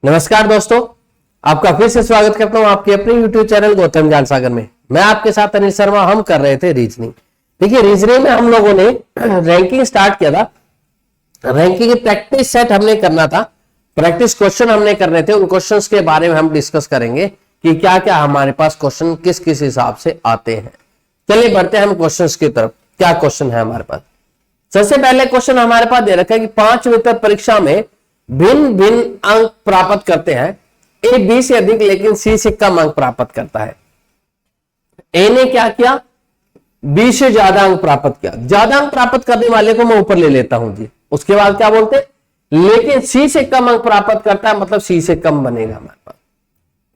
नमस्कार दोस्तों, आपका फिर से स्वागत करता हूं आपके अपने YouTube चैनल गौतम ज्ञान सागर में। मैं आपके साथ अनिल शर्मा। हम कर रहे थे रीजनिंग। देखिए, रीजनिंग में हम लोगों ने रैंकिंग स्टार्ट किया था। रैंकिंग की प्रैक्टिस सेट हमने करना था, प्रैक्टिस क्वेश्चन हमने करने थे। उन क्वेश्चंस के बारे में हम डिस्कस करेंगे कि क्या क्या हमारे पास क्वेश्चन किस किस हिसाब से आते हैं। चलिए बढ़ते हैं हम क्वेश्चंस की तरफ। क्या क्वेश्चन है हमारे पास? सबसे पहले क्वेश्चन हमारे पास दे रखा है कि 5 विकल्प परीक्षा में भिन्न भिन्न अंक प्राप्त करते हैं। ए बी से अधिक लेकिन सी से कम अंक प्राप्त करता है। ए ने क्या किया? बी से ज्यादा अंक प्राप्त किया। ज्यादा अंक प्राप्त करने वाले को मैं ऊपर ले लेता हूं जी। उसके बाद क्या बोलते हैं? लेकिन सी से कम अंक प्राप्त करता है, मतलब सी से कम बनेगा हमारे पास।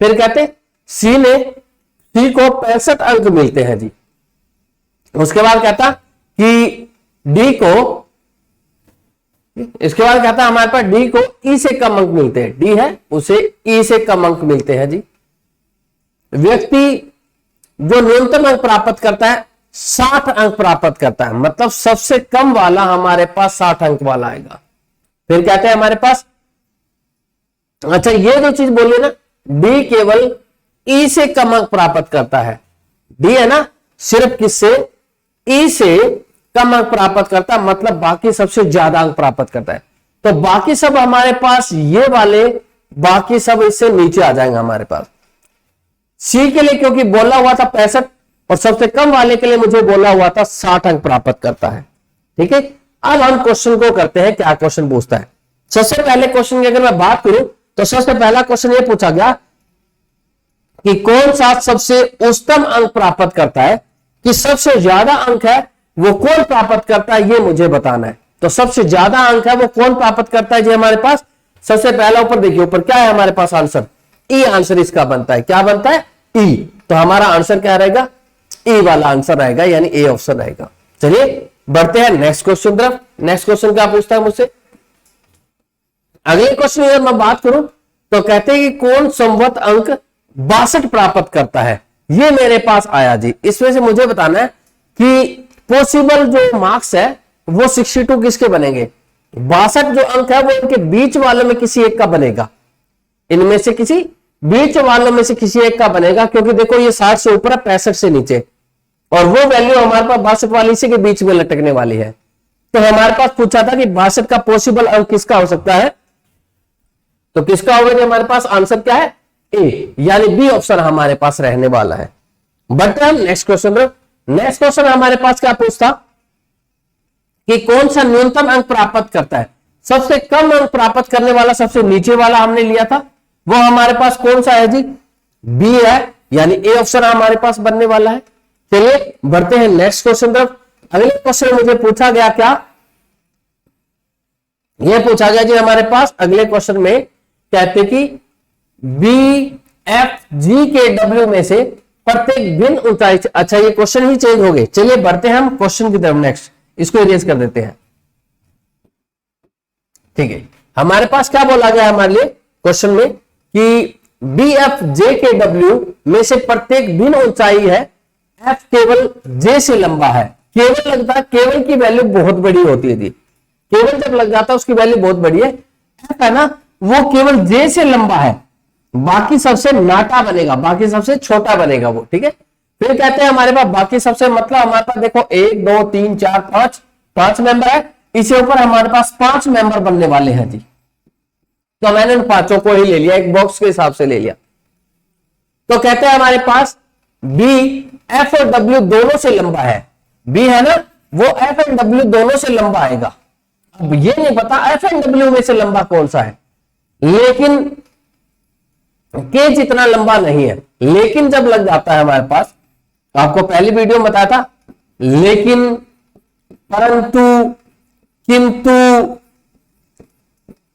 फिर कहते सी को 65 अंक मिलते हैं जी। उसके बाद कहता कि डी को, इसके बाद कहता है हमारे पास डी को ई से कम अंक मिलते हैं। डी है, उसे ई से कम अंक मिलते हैं जी। व्यक्ति जो न्यूनतम अंक प्राप्त करता है 60 अंक प्राप्त करता है, मतलब सबसे कम वाला हमारे पास 60 अंक वाला आएगा। फिर कहते हैं हमारे पास, अच्छा ये जो चीज बोलिए ना, डी केवल ई से कम अंक प्राप्त करता है। डी है ना, सिर्फ किससे? ई से कम अंक प्राप्त करता है, मतलब बाकी सबसे ज्यादा अंक प्राप्त करता है। तो बाकी सब हमारे पास ये वाले, बाकी सब इससे नीचे आ जाएंगे हमारे पास। सी के लिए क्योंकि बोला हुआ था 65 और सबसे कम वाले के लिए मुझे बोला हुआ था 60 अंक प्राप्त करता है। ठीक है, अब हम क्वेश्चन को करते हैं। क्या क्वेश्चन पूछता है? सबसे पहले क्वेश्चन की अगर मैं बात करूं तो सबसे पहला क्वेश्चन ये पूछा गया कि कौन सा सबसे उच्चतम अंक प्राप्त करता है, कि सबसे ज्यादा अंक है वो कौन प्राप्त करता है, ये मुझे बताना है। तो सबसे ज्यादा अंक है वो कौन प्राप्त करता है जी हमारे पास? सबसे पहला ऊपर देखिए, ऊपर क्या है हमारे पास आंसर? ई आंसर इसका बनता है। क्या बनता है? ई। तो हमारा आंसर क्या रहेगा? ई वाला आंसर रहेगा, यानी ए ऑप्शन रहेगा। चलिए बढ़ते हैं नेक्स्ट क्वेश्चन तरफ। नेक्स्ट क्वेश्चन क्या पूछता है मुझसे? अगले क्वेश्चन अगर मैं बात करूं तो कहते हैं कि कौन संवत अंक 62 प्राप्त करता है। ये मेरे पास आया जी। इसमें से मुझे बताना है कि पॉसिबल जो मार्क्स है वो 62 किसके बनेंगे? 62 जो अंक है वो इनके बीच वालों में किसी एक का बनेगा। इनमें से किसी बीच वालों में से किसी एक का बनेगा, क्योंकि देखो ये 60 से ऊपर है, 65 से नीचे, और वो वैल्यू हमारे पास 62 वाली से के बीच में लटकने वाली है। तो हमारे पास पूछा था कि 62 का पॉसिबल अंक किसका हो सकता है, तो किसका होगा? हमारे पास आंसर क्या है? ए, यानी बी ऑप्शन हमारे पास रहने वाला है। बढ़ते हैं नेक्स्ट क्वेश्चन। नेक्स्ट क्वेश्चन हमारे पास क्या पूछता कि कौन सा न्यूनतम अंक प्राप्त करता है? सबसे कम अंक प्राप्त करने वाला सबसे नीचे वाला हमने लिया था, वो हमारे पास कौन सा है जी? बी है, यानी ए ऑप्शन हमारे पास बनने वाला है। चलिए बढ़ते हैं नेक्स्ट क्वेश्चन तरफ। अगले क्वेश्चन मुझे पूछा गया, क्या ये पूछा गया जी हमारे पास अगले क्वेश्चन में, कहते कि बी एफ जी के डब्ल्यू में से प्रत्येक भिन्न ऊंचाई। अच्छा ये क्वेश्चन ही चेंज हो गए। चलिए बढ़ते हैं हम क्वेश्चन की तरफ। नेक्स्ट इसको इरेज कर देते हैं। ठीक है, हमारे पास क्या बोला गया हमारे लिए क्वेश्चन में कि बी एफ जे के डब्ल्यू में से प्रत्येक भिन्न ऊंचाई है, एफ केवल जे से लंबा है। केवल लगता है, केवल की वैल्यू बहुत बड़ी होती है जी। केवल जब लग जाता है उसकी वैल्यू बहुत बड़ी है। एफ है ना, वो केवल जे से लंबा है, बाकी सबसे नाटा बनेगा, बाकी सबसे छोटा बनेगा वो। ठीक है, फिर कहते हैं हमारे पास बाकी सबसे, मतलब हमारे पास देखो 1 2 3 4 5 मेंबर है। इसे ऊपर हमारे पास 5 मेंबर बनने वाले हैं जी। तो मैंने उन 5 को ही ले लिया, एक बॉक्स के हिसाब से ले लिया। तो कहते हैं हमारे पास बी एफ और डब्ल्यू दोनों से लंबा है। बी है ना, वो एफ एंड डब्ल्यू दोनों से लंबा आएगा। अब ये नहीं पता एफ एंड डब्ल्यू में से लंबा कौन सा है, लेकिन के जितना लंबा नहीं है। लेकिन जब लग जाता है हमारे पास, आपको पहली वीडियो में बताया था, लेकिन, परंतु, किंतु,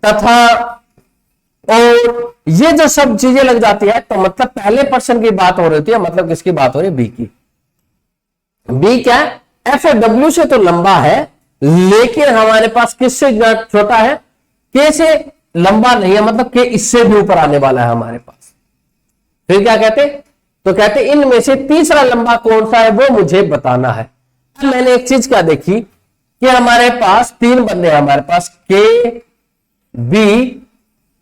तथा, और ये जो सब चीजें लग जाती है, तो मतलब पहले पर्सन की बात हो रही है, मतलब किसकी बात हो रही है? बी की। बी क्या है? एफ और डब्ल्यू से तो लंबा है, लेकिन हमारे पास किससे छोटा है? के से लंबा नहीं है, मतलब के इससे भी ऊपर आने वाला है हमारे पास। फिर क्या कहते? तो कहते इनमें से तीसरा लंबा कौन सा है वो मुझे बताना है। मैंने एक चीज क्या देखी कि हमारे पास 3 बंदे हैं, हमारे पास के, बी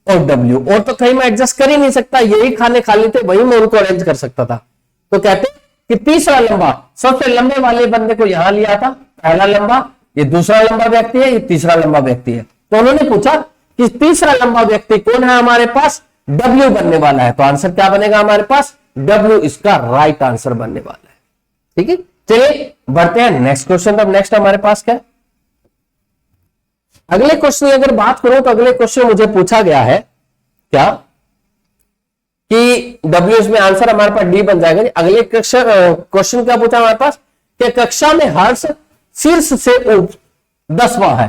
और W, और तो कहीं मैं एडजस्ट कर ही नहीं सकता, यही खाने खाली थे वही मैं उनको अरेंज कर सकता था। तो कहते कि तीसरा लंबा, सबसे लंबे वाले बंदे को यहां लिया था, पहला लंबा, ये दूसरा लंबा व्यक्ति है, ये तीसरा लंबा व्यक्ति है। तो उन्होंने पूछा कि तीसरा लंबा व्यक्ति कौन है हमारे पास, W बनने वाला है। तो आंसर क्या बनेगा हमारे पास, W इसका राइट आंसर बनने वाला है। ठीक है, चलिए बढ़ते हैं नेक्स्ट क्वेश्चन। अब नेक्स्ट हमारे पास क्या है, अगले क्वेश्चन की अगर बात करूं तो अगले क्वेश्चन मुझे पूछा गया है क्या कि W इसमें आंसर हमारे पास D बन जाएगा। अगले क्वेश्चन क्या पूछा हमारे पास कि कक्षा में हर्ष शीर्ष से 10वां है।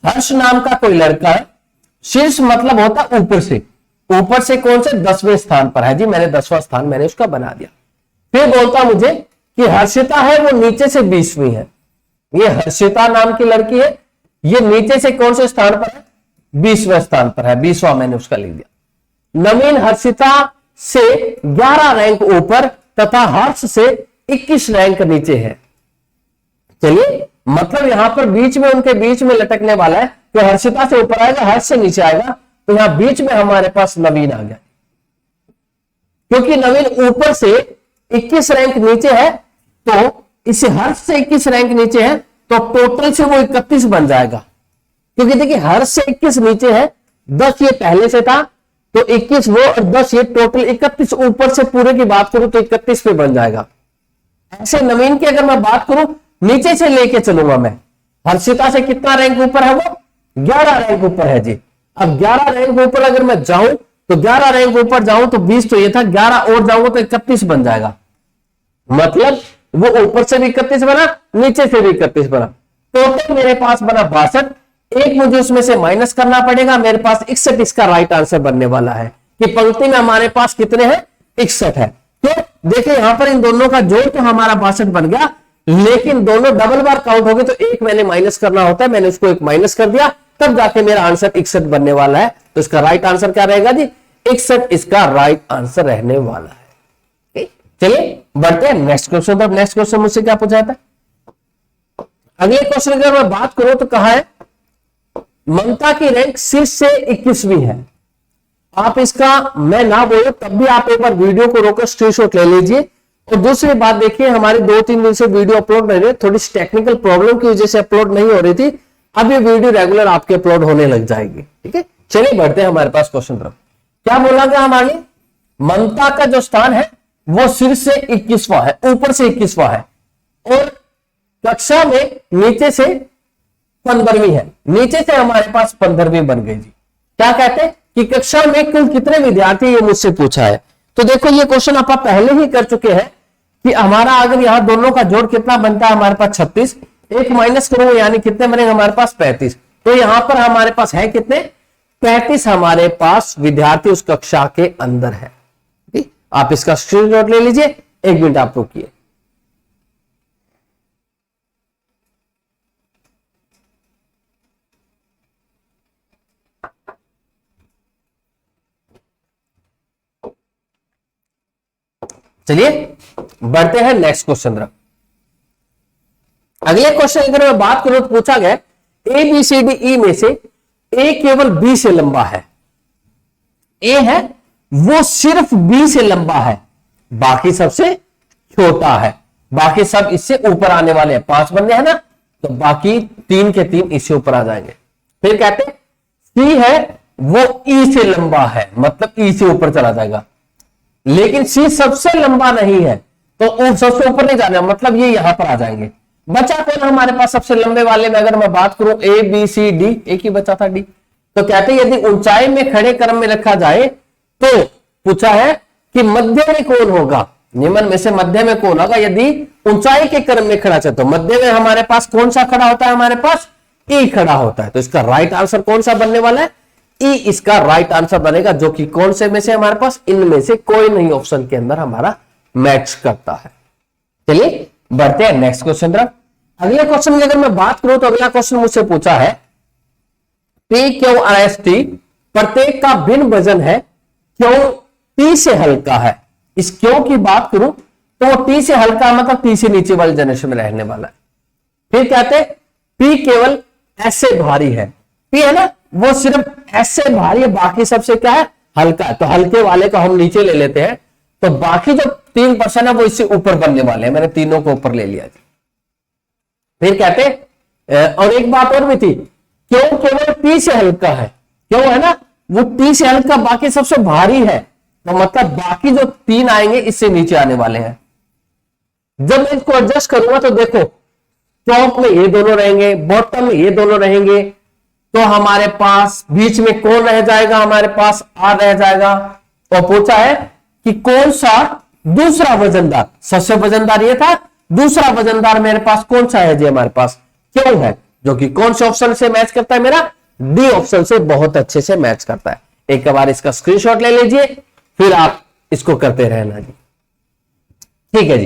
हर्ष नाम का कोई लड़का है, शीर्ष मतलब होता ऊपर से, ऊपर से कौन से 10वें स्थान पर है जी, मैंने 10वां स्थान मैंने उसका बना दिया। फिर बोलता मुझे कि हर्षिता है वो नीचे से 20वीं है। ये हर्षिता नाम की लड़की है, ये नीचे से कौन से स्थान पर है, 20वें स्थान पर है, 20वां मैंने उसका लिख दिया। नवीन हर्षिता से 11 रैंक ऊपर तथा हर्ष से 21 रैंक नीचे है। चलिए मतलब यहां पर बीच में, उनके बीच में लटकने वाला है, तो हर्षिता से ऊपर आएगा, हर्ष से नीचे आएगा, तो यहां बीच में हमारे पास नवीन आ गया। क्योंकि नवीन ऊपर से 21 रैंक नीचे है, तो इसे हर्ष से 21 रैंक नीचे है, तो टोटल से वो 31 बन जाएगा। क्योंकि देखिए हर्ष से 21 नीचे है, 10 ये पहले से था, तो 21 वो और 10 ये, टोटल 31 ऊपर से पूरे की बात करूं तो 31 पे बन जाएगा। ऐसे नवीन की अगर मैं बात करूं नीचे से लेके चलूंगा मैं, हर्षिता से कितना रैंक ऊपर है, वो 11 रैंक ऊपर है जी। अब 11 रैंक ऊपर अगर मैं जाऊं तो 11 रैंक ऊपर जाऊं तो 20 तो ये था, 11 और जाऊंगा तो 31 बन जाएगा। मतलब वो ऊपर से भी 31 बना, नीचे से भी 31 बना, टोटल मेरे पास बना 62। एक मुझे उसमें से माइनस करना पड़ेगा, मेरे पास 61 इसका राइट आंसर बनने वाला है। कि पंक्ति में हमारे पास कितने हैं, 61 है। तो देखिए यहां पर इन दोनों का जोड़ तो हमारा 62 बन गया, लेकिन दोनों डबल बार काउंट हो गए, तो एक मैंने माइनस करना होता है, मैंने उसको एक माइनस कर दिया, तब जाके मेरा आंसर 61 बनने वाला है। तो इसका राइट आंसर क्या रहेगा जी, 61 इसका राइट आंसर रहने वाला है। चलिए बढ़ते हैं नेक्स्ट क्वेश्चन पर। नेक्स्ट क्वेश्चन मुझसे क्या पूछा था, अगले क्वेश्चन की अगर मैं बात करूं तो कहा है ममता की रैंक शीर्ष से 21वीं है। आप इसका मैं ना बोलूं तब भी आप एक बार वीडियो को रोकर स्क्रीनशॉट ले लीजिए। और दूसरी बात देखिए, हमारी 2-3 दिन से वीडियो अपलोड नहीं रही, थोड़ी टेक्निकल प्रॉब्लम की वजह से अपलोड नहीं हो रही थी। अब ये वीडियो रेगुलर आपके अपलोड होने लग जाएगी। ठीक है, चलिए बढ़ते हैं हमारे पास क्वेश्चन तरफ। क्या बोला गया हमारे, ममता का जो स्थान है वो शीर्ष से 21वां है, ऊपर से 21वां है, और कक्षा में नीचे से 15वीं है। नीचे से हमारे पास 15वीं बन गई जी। क्या कहते हैं कि कक्षा में कुल कितने विद्यार्थी, ये मुझसे पूछा है। तो देखो ये क्वेश्चन आप पहले ही कर चुके हैं कि हमारा अगर यहां दोनों का जोड़ कितना बनता है हमारे पास 36, एक माइनस करूंगा यानी कितने बनेंगे हमारे पास 35। तो यहां पर हमारे पास है कितने, 35 हमारे पास विद्यार्थी उस कक्षा के अंदर है। आप इसका स्क्रीनशॉट ले लीजिए, 1 मिनट आप रुकिए। चलिए बढ़ते हैं नेक्स्ट क्वेश्चन तरफ। अगले क्वेश्चन अगर मैं बात करूं तो पूछा गया ABCDE में से A केवल B से लंबा है। A है वो सिर्फ B से लंबा है, बाकी सबसे छोटा है, बाकी सब इससे ऊपर आने वाले हैं। 5 बंदे हैं ना, तो बाकी 3 के 3 इससे ऊपर आ जाएंगे। फिर कहते हैं C है वो E से लंबा है, मतलब E से ऊपर चला जाएगा, लेकिन C सबसे लंबा नहीं है, तो सबसे ऊपर नहीं जाना, मतलब ये यहां पर आ जाएंगे। बचा कौन हमारे पास सबसे लंबे वाले में अगर मैं बात करूं ABCD, एक ही बचा था D। तो कहते हैं यदि ऊंचाई में खड़े क्रम में रखा जाए तो पूछा है कि मध्य में कौन होगा, निम्न में से मध्य में कौन होगा। यदि ऊंचाई के क्रम में खड़ा चाहे तो मध्य में हमारे पास कौन सा खड़ा होता है, हमारे पास E खड़ा होता है। तो इसका राइट आंसर कौन सा बनने वाला है, E इसका राइट आंसर बनेगा, जो कि कौन से में से हमारे पास, इनमें से कोई नहीं ऑप्शन के अंदर हमारा मैच करता है। चलिए बढ़ते हैं नेक्स्ट क्वेश्चन तरफ। अगले क्वेश्चन की अगर मैं बात करूं तो अगला क्वेश्चन मुझसे पूछा है PQRST प्रत्येक का भिन्न वजन है, क्यों T से हल्का है। इस क्यों की बात करूं तो T से हल्का मतलब T से नीचे वाले जनरेशन में रहने वाला है। फिर कहते हैं P केवल S से भारी है। P है ना, वो सिर्फ ऐसे भारी है, बाकी सबसे क्या है, हल्का है। तो हल्के वाले को हम नीचे ले लेते हैं, तो बाकी जो 3% है वो इससे ऊपर बनने वाले हैं। मैंने तीनों को ऊपर ले लिया जी। फिर कहते और एक बात और भी थी, क्यों केवल P से हल्का है, क्यों है ना, वो P से हल्का, बाकी सबसे भारी है, तो मतलब बाकी जो 3 आएंगे इससे नीचे आने वाले हैं। जब मैं इसको एडजस्ट करूंगा तो देखो, टॉप में ये दोनों रहेंगे, बॉटम में ये दोनों रहेंगे, तो हमारे पास बीच में कौन रह जाएगा, हमारे पास R रह जाएगा। तो पूछा है कि कौन सा दूसरा वजनदार, सबसे वजनदार ये था, दूसरा वजनदार मेरे पास कौन सा है जी, हमारे पास क्यों है, जो कि कौन से ऑप्शन से मैच करता है, मेरा डी ऑप्शन से बहुत अच्छे से मैच करता है। एक बार इसका स्क्रीनशॉट ले लीजिए, फिर आप इसको करते रहना जी। ठीक है जी,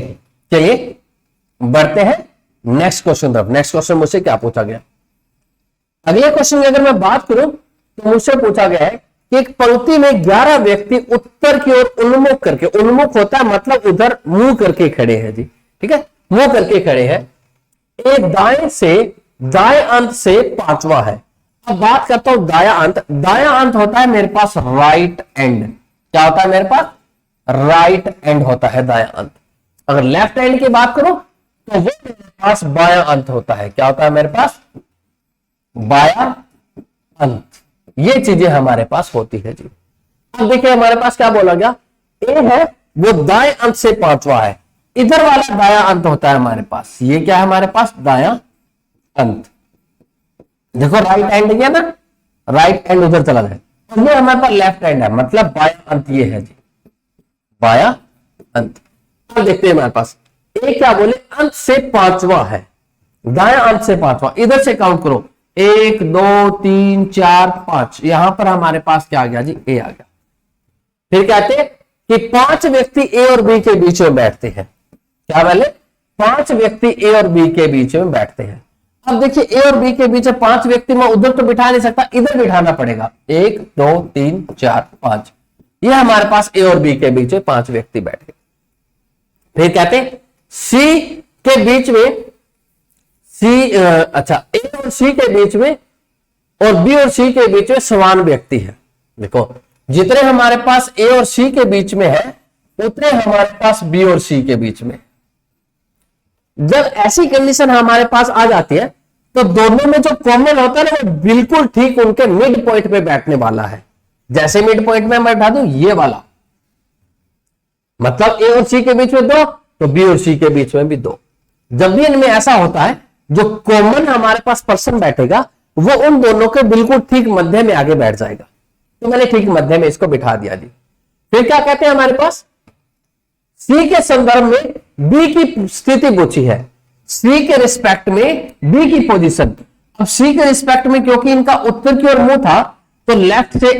चलिए बढ़ते हैं नेक्स्ट क्वेश्चन तरफ। नेक्स्ट क्वेश्चन मुझसे क्या पूछा गया, अगले क्वेश्चन की अगर मैं बात करूं तो मुझसे पूछा गया है कि एक पंक्ति में 11 व्यक्ति उत्तर की ओर उन्मुख करके, उन्मुख होता है मतलब उधर मुंह करके खड़े हैं जी, ठीक है, मुंह करके खड़े हैं। एक दाएं से दाएं अंत से 5वां है। अब बात करता हूं दाया अंत। दाया अंत होता है मेरे पास राइट एंड। क्या होता है मेरे पास, राइट एंड होता है दाया अंत। अगर लेफ्ट एंड की बात करूं तो वो मेरे पास बाया अंत होता है। क्या होता है मेरे पास, बाया अंत। ये चीजें हमारे पास होती है जी। अब देखिए हमारे पास क्या बोला गया, ए है वो दाएं अंत से 5वां है, इधर वाला दाया अंत होता है हमारे पास। ये क्या है हमारे पास, दाया अंत। देखो राइट एंड गया ना, राइट एंड उधर चला जाए, और ये हमारे पास लेफ्ट एंड है, मतलब बाया अंत ये है जी, बाया अंत। अब देखते हैं हमारे पास ए क्या बोले, अंत से 5वां है, दाया अंत से 5वां। इधर से काउंट करो, 1 2 3 4 5, यहां पर हमारे पास क्या आ गया जी, ए आ गया। फिर कहते हैं कि 5 व्यक्ति ए और बी के बीच में बैठते हैं। क्या बोले, 5 व्यक्ति ए और बी के बीच में बैठते हैं। अब देखिए ए और बी के बीच में 5 व्यक्ति में उधर तो बिठा नहीं सकता, इधर बिठाना पड़ेगा। 1 2 3 4 5, ये हमारे पास ए और बी के बीच में 5 व्यक्ति बैठ गए। फिर कहते हैं सी के बीच में, अच्छा ए और सी के बीच में और बी और सी के बीच में समान व्यक्ति है। देखो जितने हमारे पास ए और सी के बीच में है उतने हमारे पास बी और सी के बीच में। जब ऐसी कंडीशन हमारे पास आ जाती है तो दोनों में जो कॉमन होता है ना वो बिल्कुल ठीक उनके मिड पॉइंट पे बैठने वाला है। जैसे मिड पॉइंट में मैं बैठा दूं ये वाला, मतलब ए और सी के बीच में 2 तो बी और सी के बीच में भी 2। जब भी इनमें ऐसा होता है जो कॉमन हमारे पास पर्सन बैठेगा वो उन दोनों के बिल्कुल ठीक मध्य में आगे बैठ जाएगा। तो मैंने ठीक मध्य में इसको बिठा दिया जी। फिर क्या कहते हैं हमारे पास, सी के संदर्भ में बी की स्थिति पूछी है, सी के रिस्पेक्ट में बी की पोजीशन। अब सी के रिस्पेक्ट में क्योंकि इनका उत्तर की ओर मुंह था तो लेफ्ट से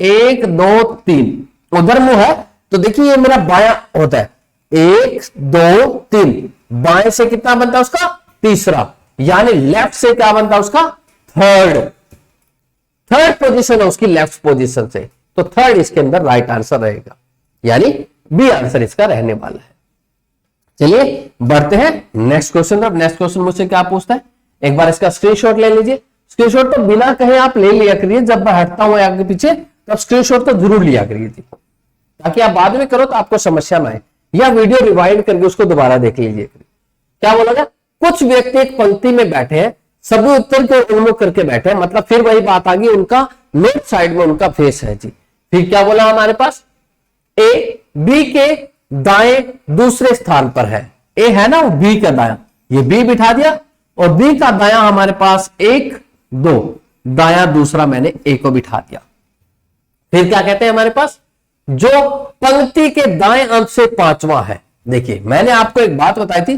1 2 3 उधर मुंह है, तो देखिए ये मेरा बायां होता है, 1 2 3, बाएं से कितना बनता है उसका, तीसरा, यानी लेफ्ट से क्या बनता है उसका, थर्ड पोजीशन है उसकी लेफ्ट पोजीशन से। तो थर्ड इसके अंदर राइट आंसर रहेगा, यानी बी आंसर इसका रहने वाला है। चलिए बढ़ते हैं नेक्स्ट क्वेश्चन। अब नेक्स्ट क्वेश्चन मुझसे क्या पूछता है, एक बार इसका स्क्रीनशॉट ले लीजिए। स्क्रीनशॉट तो बिना कहे आप ले लिया करिए, जब मैं हटता हूं आगे पीछे तब स्क्रीनशॉट तो जरूर लिया करिए जी, ताकि आप बाद में करो तो आपको समस्या ना आए, या वीडियो रिवाइंड करके उसको दोबारा देख लीजिए। क्या बोला गया, कुछ व्यक्ति एक पंक्ति में बैठे हैं, सभी उत्तर के उन्मुख करके बैठे हैं, मतलब फिर वही बात आ गई, उनका लेफ्ट साइड में उनका फेस है जी। फिर क्या बोला हमारे पास, ए बी के दाएं दूसरे स्थान पर है, ए है ना बी का दाया, ये बी बिठा दिया, और बी का दाया हमारे पास 1 2, दाया दूसरा मैंने ए को बिठा दिया। फिर क्या कहते हैं हमारे पास, जो पंक्ति के दाएं अंत से 5वां है। देखिए मैंने आपको एक बात बताई थी,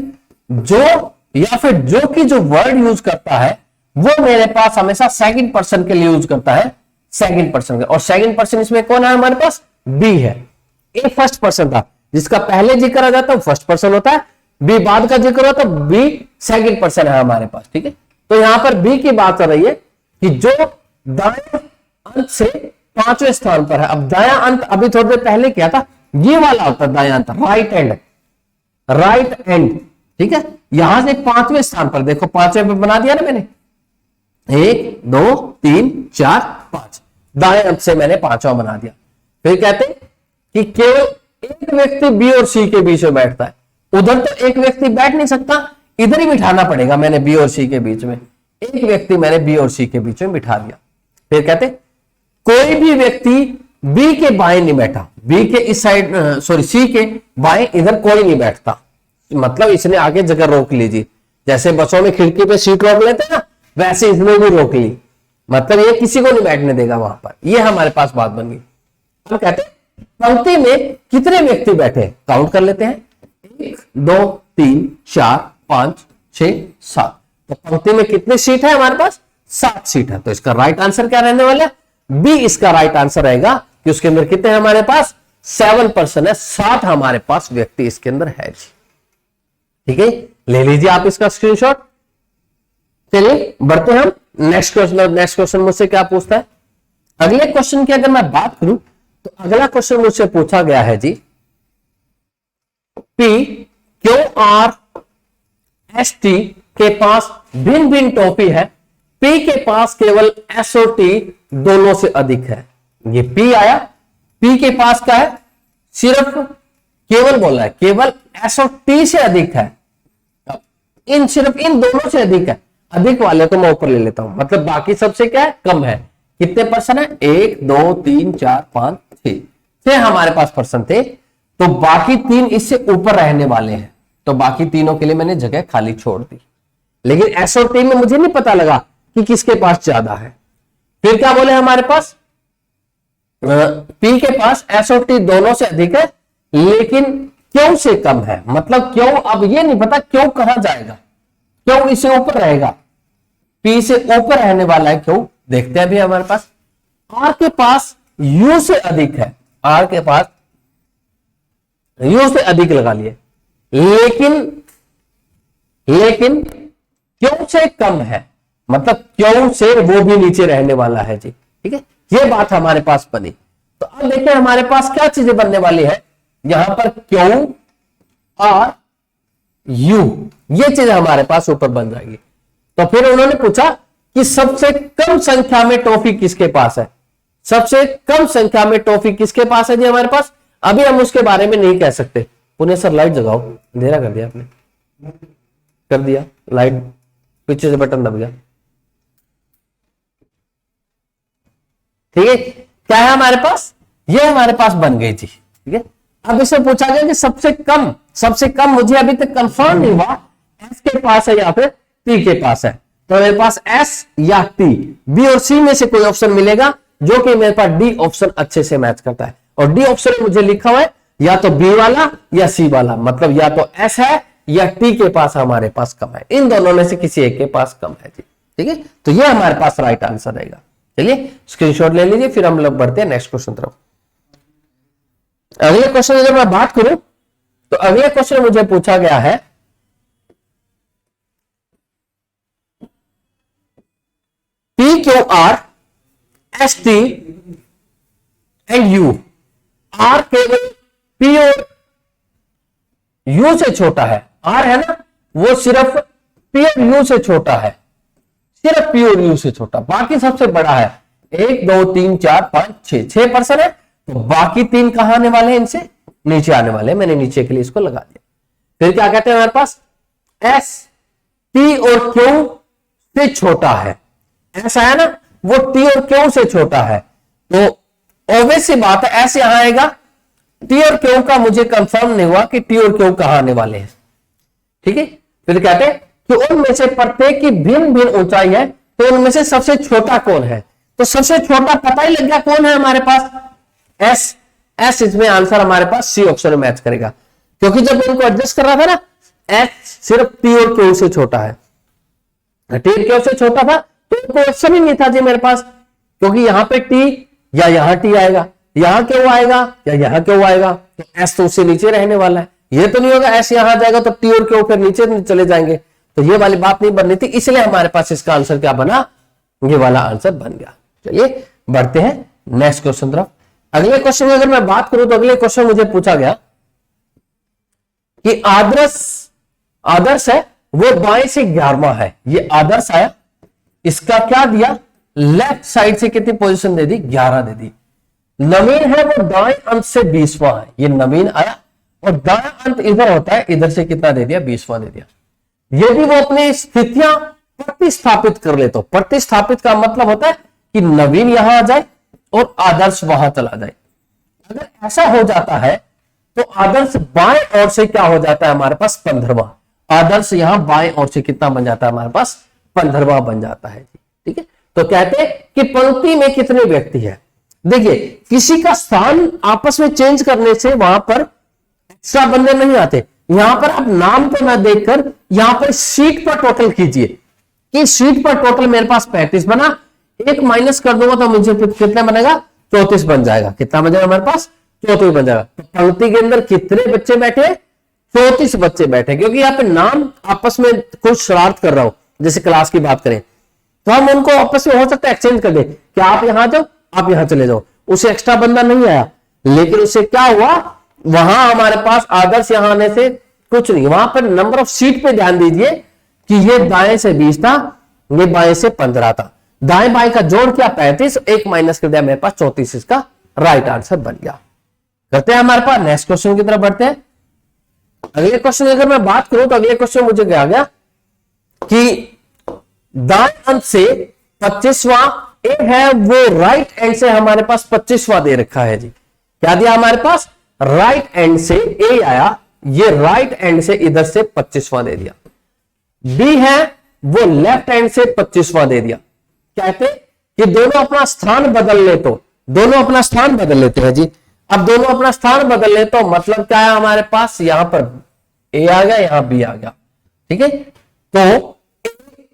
जो या फिर जो की जो वर्ड यूज करता है वो मेरे पास हमेशा सेकंड पर्सन के लिए यूज करता है, सेकंड पर्सन का। और सेकंड पर्सन इसमें कौन है हमारे पास, बी है। ए फर्स्ट पर्सन था, जिसका पहले जिक्र आ जाता है फर्स्ट पर्सन होता है, बी बाद का जिक्र होता है, बी सेकंड पर्सन है हमारे पास। ठीक है, तो यहां पर बी की बात कर रही है कि जो दाएं अंत से 5वें स्थान पर है। अब दाया अंत अभी थोड़ी देर पहले क्या था, ये वाला होता है दाया अंत, राइट एंड, राइट एंड। ठीक है, यहां से 5वें स्थान पर, देखो 5वें पे बना दिया ना मैंने, 1 2 3 4 5, दाएं अंत से मैंने पांचवा बना दिया। फिर कहते हैं कि केवल एक व्यक्ति बी और सी के बीच में बैठता है। उधर तो एक व्यक्ति बैठ नहीं सकता, इधर ही बिठाना पड़ेगा। मैंने बी और सी के बीच में एक व्यक्ति मैंने बी और सी के बीच में बिठा दिया। फिर कहते कोई भी व्यक्ति बी के बाएं नहीं बैठा, बी के इस साइड सॉरी सी के बाएं इधर कोई नहीं बैठता, मतलब इसने आगे जगह रोक लीजिए। जैसे बसों में खिड़की पे सीट रोक लेते हैं ना, वैसे इसने भी रोक ली, मतलब ये किसी को नहीं बैठने देगा वहां पर। ये हमारे पास बात बन गई। हम कहते हैं पंक्ति में कितने व्यक्ति बैठे, काउंट कर लेते हैं। 1 2 3 4 5 6 7, तो पंक्ति में कितनी सीट है हमारे पास? 7 सीट है। तो इसका राइट आंसर क्या रहने वाला है? बी इसका राइट आंसर रहेगा कि उसके अंदर कितने हैं हमारे पास? 7 पर्सन है, 7 हमारे पास व्यक्ति इसके अंदर है जी। ठीक है, ले लीजिए आप इसका स्क्रीनशॉट। चलिए बढ़ते हैं हम नेक्स्ट क्वेश्चन। नेक्स्ट क्वेश्चन मुझसे क्या पूछता है? अगले क्वेश्चन की अगर मैं बात करूं तो अगला क्वेश्चन मुझसे पूछा गया है जी, P Q R S T के पास भिन्न भिन्न टॉपी है, पी के पास केवल एस और टी दोनों से अधिक है। ये पी आया, पी के पास क्या है? सिर्फ केवल बोला है, केवल एस और टी से अधिक है, सिर्फ इन दोनों से अधिक है। अधिक वाले तो मैं ऊपर ले लेता हूं, मतलब बाकी सबसे क्या है? कम है। कितने पर्सन है? 1 2 3 4 5 6 हमारे पास पर्सन थे, तो बाकी 3 इससे ऊपर रहने वाले हैं, तो बाकी तीनों के लिए मैंने जगह खाली छोड़ दी। लेकिन एस और टी में मुझे नहीं पता लगा कि किसके पास ज्यादा है। फिर क्या बोले हमारे पास? पी के पास एस और टी दोनों से अधिक है, लेकिन क्यों से कम है। मतलब क्यों, अब ये नहीं पता क्यों कहां जाएगा, क्यों इससे ऊपर रहेगा, पी से ऊपर रहने वाला है क्यों। देखते हैं अभी हमारे पास आर के पास यू से अधिक है, आर के पास यू से अधिक लगा लिए, लेकिन क्यों से कम है, मतलब क्यों से वो भी नीचे रहने वाला है जी। ठीक है, ये बात हमारे पास बनी। तो अब देखिए हमारे पास क्या चीजें बनने वाली है, यहां पर क्यों और यू, ये चीज हमारे पास ऊपर बन जाएगी। तो फिर उन्होंने पूछा कि सबसे कम संख्या में टॉफी किसके पास है, सबसे कम संख्या में टॉफी किसके पास है जी हमारे पास। अभी हम उसके बारे में नहीं कह सकते। पुणे सर लाइट जगाओ, अंधेरा कर दिया आपने, कर दिया लाइट, पीछे से बटन दब गया। ठीक है, क्या है हमारे पास? ये हमारे पास बन गई जी। ठीक है, अब इससे पूछा गया कि सबसे कम मुझे अभी तक कंफर्म नहीं हुआ एस के पास है या फिर टी के पास है। तो मेरे पास एस या टी, बी और सी में से कोई ऑप्शन मिलेगा जो कि मेरे पास डी ऑप्शन अच्छे से मैच करता है। और डी ऑप्शन में मुझे लिखा हुआ है या तो बी वाला या सी वाला, मतलब या तो एस है या टी के पास हमारे पास कम है, इन दोनों में से किसी एक के पास कम है जी। ठीक है, तो ये हमारे पास राइट आंसर रहेगा। चलिए स्क्रीनशॉट ले लीजिए, फिर हम लोग बढ़ते हैं नेक्स्ट क्वेश्चन तरफ। अगले क्वेश्चन अगर मैं बात करूं तो अगले क्वेश्चन मुझे पूछा गया है, P Q R S T and U, R केवल पी और यू से छोटा है। आर है ना, वो सिर्फ पी और यू से छोटा है, सिर्फ पी और यू से छोटा, बाकी सबसे बड़ा है। 1 2 3 4 5 6 पर्सन है, तो बाकी 3 कहां आने वाले हैं? इनसे नीचे आने वाले हैं। मैंने नीचे के लिए इसको लगा दिया। फिर क्या कहते हैं हमारे पास? एस टी और क्यू से छोटा है। एस आया ना, वो टी और क्यू से छोटा है, तो ऑब्वियस सी बात है एस यहां आएगा। टी और क्यू का मुझे कंफर्म नहीं हुआ कि टी और क्यू कहां आने वाले हैं। ठीक है, फिर कहते हैं कि उनमें से प्रत्येक की भिन्न भिन्न ऊंचाई है, तो उनमें से सबसे छोटा कौन है। तो सबसे छोटा पता ही लग गया कौन है हमारे पास, एस। एस इसमें आंसर हमारे पास सी ऑप्शन में मैच करेगा, क्योंकि जब इनको एडजस्ट कर रहा था ना, एस सिर्फ टी और क्यू से छोटा है, टी और क्यू से छोटा था, तो कोई ऑप्शन ही नहीं था जी मेरे पास, क्योंकि यहां पे टी या यहां टी आएगा, यहां क्यों आएगा या यहां क्यों आएगा, तो एस तो उससे नीचे रहने वाला है। ये तो नहीं होगा एस यहां जाएगा तो टी और क्यू फिर नीचे चले जाएंगे, तो ये वाली बात नहीं बननी थी, इसलिए हमारे पास इसका आंसर क्या बना, ये वाला आंसर बन गया। चलिए बढ़ते हैं नेक्स्ट क्वेश्चन तरफ। अगले क्वेश्चन में अगर मैं बात करूं तो अगले क्वेश्चन मुझे पूछा गया कि आदर्श है वो बाएं से 11वां है। ये आदर्श आया, इसका क्या दिया, लेफ्ट साइड से कितनी पोजीशन दे दी, 11 दे दी। नवीन है वो दाएं अंत से 20वां है, ये नवीन आया और दाएं अंत इधर होता है, इधर से कितना दे दिया, 20वां दे दिया। यदि वो अपनी स्थितियां प्रतिस्थापित कर ले, तो प्रतिस्थापित का मतलब होता है कि नवीन यहां आ जाए और आदर्श वहां चला जाए। अगर ऐसा हो जाता है तो आदर्श बाएं ओर से क्या हो जाता है हमारे पास, 15वां। आदर्श यहां बाएं ओर से कितना बन जाता है हमारे पास, 15वां बन जाता है। ठीक है, तो कहते हैं कि पंक्ति में कितने व्यक्ति है। देखिए, किसी का स्थान आपस में चेंज करने से वहां पर एक्स्ट्रा बंदे नहीं आते। यहां पर आप नाम को ना देखकर यहां पर सीट पर टोटल कीजिए कि सीट पर टोटल मेरे पास 35 बना, एक माइनस कर दूंगा तो मुझे कितना बनेगा, 34 बन जाएगा। कितना बन जाएगा हमारे पास, 34 बन जाएगा। तो पंक्ति के अंदर कितने बच्चे बैठे, 34 बच्चे बैठे, क्योंकि यहाँ पे नाम आपस में कुछ शरारत कर रहा हो। जैसे क्लास की बात करें तो हम उनको आपस में हो सकता है एक्सचेंज कर दे कि आप यहां जाओ, आप यहां चले जाओ। उसे एक्स्ट्रा बंदा नहीं आया, लेकिन उससे क्या हुआ, वहां हमारे पास आदर्श यहां आने से कुछ नहीं, वहां पर नंबर ऑफ सीट पे ध्यान दीजिए कि ये दाएं से 20 था, ये बाएं से 15 था। दाएं बाएं का जोड़ किया 35, एक माइनस कर दिया, मेरे पास 34 इसका राइट आंसर बन गया। करते हैं हमारे पास नेक्स्ट क्वेश्चन की तरफ बढ़ते हैं। अगले क्वेश्चन अगर मैं बात करूं तो अगले क्वेश्चन मुझे क्या आ गया कि दाएं अंत से 25वां ए है, वो राइट एंड से हमारे पास 25वां दे रखा है जी। क्या दिया हमारे पास, राइट एंड से ए आया, ये राइट एंड से इधर से 25वां दे दिया। बी है वो लेफ्ट हैंड से 25वां दे दिया। कहते कि दोनों अपना स्थान बदल ले, तो दोनों अपना स्थान बदल लेते हैं जी। अब दोनों अपना स्थान बदल ले तो मतलब क्या है हमारे पास, यहां पर ए आ गया, यहां बी आ गया। ठीक है, तो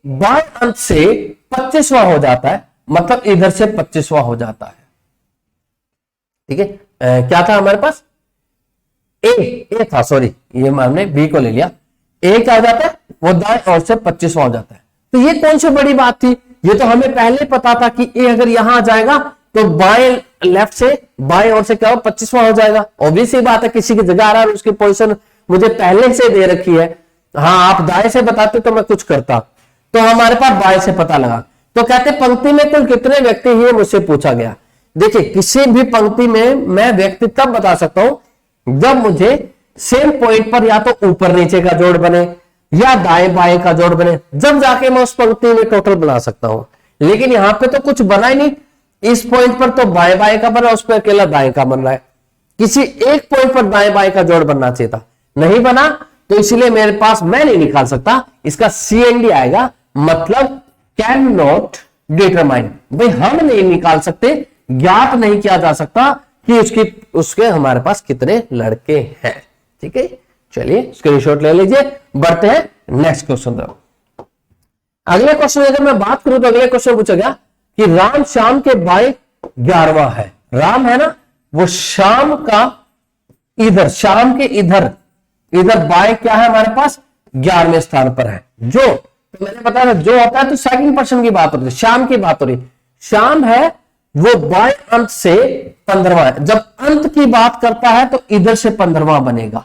बाएं अंत से 25वां हो जाता है, मतलब इधर से 25वां हो जाता है। ठीक है, क्या था हमारे पास, ए था, सॉरी ये हमने बी को ले लिया। ए क्या हो जाता है, वो दाएं ओर से 25वां हो जाता है। तो ये कौन सी बड़ी बात थी, ये तो हमें पहले पता था कि ए अगर यहां आ जाएगा तो बाएं लेफ्ट से बाएं ओर से क्या हो, 25वां हो जाएगा। ऑब्वियस ही बात है, किसी की जगह आ रहा है, उसकी पोजीशन मुझे पहले से दे रखी है। हाँ, आप दाएं से बताते तो मैं कुछ करता, तो हमारे पास बाएं से पता लगा। तो कहते पंक्ति में कुल कितने व्यक्ति ये मुझसे पूछा गया। देखिए, किसी भी पंक्ति में मैं व्यक्ति तब बता सकता हूं जब मुझे सेम पॉइंट पर या तो ऊपर नीचे का जोड़ बने या दाएं बाएं का जोड़ बने, जब जाके मैं उस पंक्ति में टोटल बना सकता हूं। लेकिन यहां पे तो कुछ बना ही नहीं, इस पॉइंट पर तो बाएं बाएं का बना, उस पर अकेला दाएं का बन रहा है। किसी एक पॉइंट पर दाएं बाएं का जोड़ बनना चाहिए था, नहीं बना, तो इसलिए मेरे पास मैं नहीं निकाल सकता, इसका CND आएगा, मतलब कैन नॉट डिटरमाइन। भाई हम नहीं निकाल सकते, ज्ञात नहीं किया जा सकता कि उसके हमारे पास कितने लड़के हैं। ठीक है, चलिए स्क्रीनशॉट ले लीजिए, बढ़ते हैं नेक्स्ट क्वेश्चन तरफ। अगले क्वेश्चन अगर मैं बात करूं तो अगले क्वेश्चन पूछा गया कि राम श्याम के बाएं 11वां है। राम है ना, वो शाम का इधर, शाम के इधर बाएं क्या है हमारे पास, 11वें स्थान पर है। जो तो मैंने बताया जो होता है तो सेकंड पर्सन की बात हो रही है, शाम की बात हो रही। शाम है वो बाएं अंत से 15वां है। जब अंत की बात करता है तो इधर से 15वां बनेगा,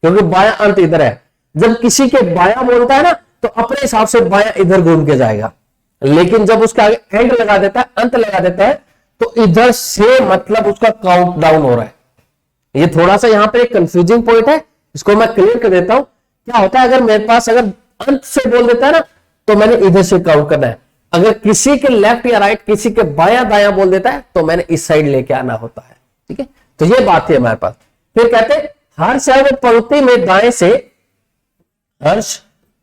क्योंकि बायां अंत इधर है। जब किसी के बायां बोलता है ना तो अपने हिसाब से बायां इधर घूम के जाएगा, लेकिन जब उसके आगे एंड लगा देता है, अंत लगा देता है, तो इधर से मतलब उसका काउंट डाउन हो रहा है। ये थोड़ा सा यहां पर एक कंफ्यूजिंग पॉइंट है, इसको मैं क्लियर कर देता हूं। क्या होता है, अगर मेरे पास अगर अंत से बोल देता है ना तो मैंने इधर से काउंट करना है। अगर किसी के लेफ्ट या राइट, किसी के बायां दायां बोल देता है तो मैंने इस साइड लेके आना होता है। ठीक है, तो ये बात थी हमारे पास। फिर कहते हैं हर्ष है वो पंक्ति में दाएं से, हर्ष